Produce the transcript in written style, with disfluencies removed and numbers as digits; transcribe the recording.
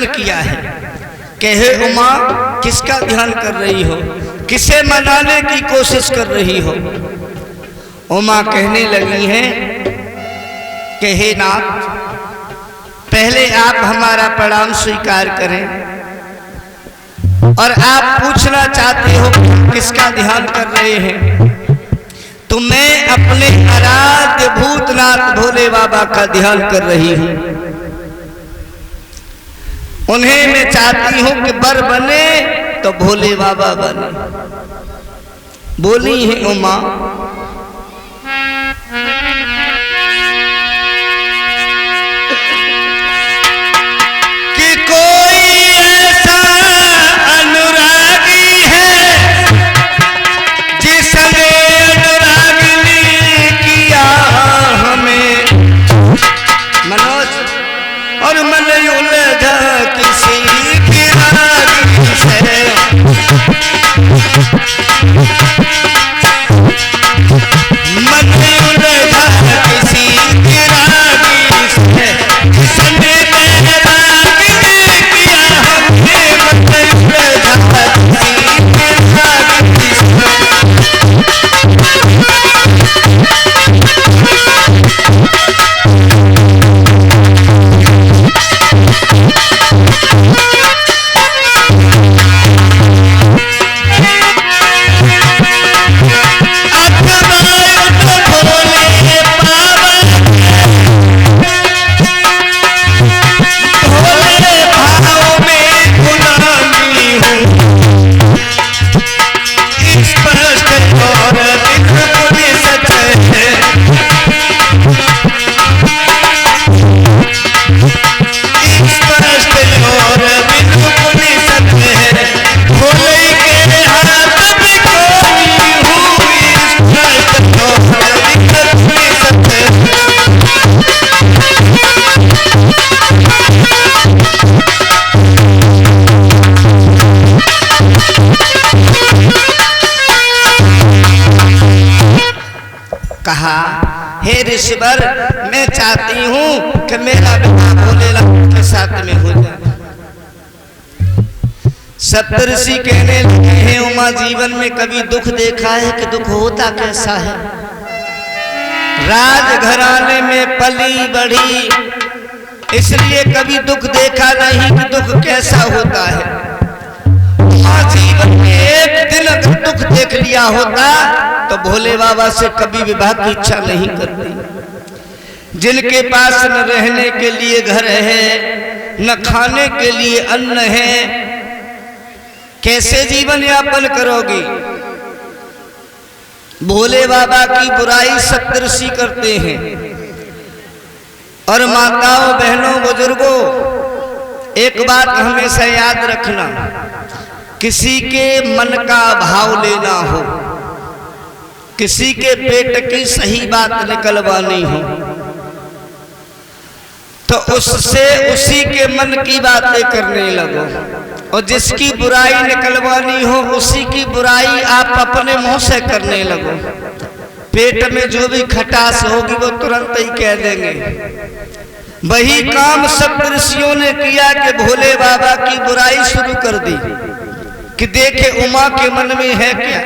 प्रश्न किया है कि हे उमा, किसका ध्यान कर रही हो, किसे मनाने की कोशिश कर रही हो। उमा कहने लगी हैं कि हे नाथ, पहले आप हमारा प्रणाम स्वीकार करें और आप पूछना चाहते हो किसका ध्यान कर रहे हैं, तो मैं अपने आराध्य भूतनाथ भोले बाबा का ध्यान कर रही हूं। उन्हें मैं चाहती हूं कि बर बने तो भोले बाबा बने। बोली है उमा, कि कोई ऐसा अनुरागी है जिसने अनुरागिनी किया हमें। मनोज और मन उलझा किसी की रागी से, मन उलझा किसी की रागी से, जिसने रागिनी किया हमें। मन उलझा किसी की रागी से। कहा, हे ऋषिवर, मैं चाहती हूं कि मेरा विवाह भोलेनाथ के साथ में हो जाए। सप्तऋषि कहने लगे हैं, उमा, जीवन में कभी दुख देखा है कि दुख होता कैसा है? राजघराने में पली बढ़ी, इसलिए कभी दुख देखा नहीं कि दुख कैसा होता है। जीवन में एक दिन अगर दुख देख लिया होता तो भोले बाबा से कभी विवाह की इच्छा नहीं करती। जिनके पास न रहने के लिए घर है, न खाने के लिए अन्न है, कैसे जीवन यापन करोगी? भोले बाबा की बुराई सप्तऋषि करते हैं। और माताओं, बहनों, बुजुर्गों, एक बात हमेशा याद रखना, किसी के मन का भाव लेना हो, किसी के पेट की सही बात निकलवानी हो, तो उससे उसी के मन की बातें करने लगो। और जिसकी बुराई निकलवानी हो उसी की बुराई आप अपने मुंह से करने लगो। पेट में जो भी खटास होगी वो तुरंत ही कह देंगे। वही काम सप्तऋषियों ने किया कि भोले बाबा की बुराई शुरू कर दी कि देखे उमा के मन में है क्या।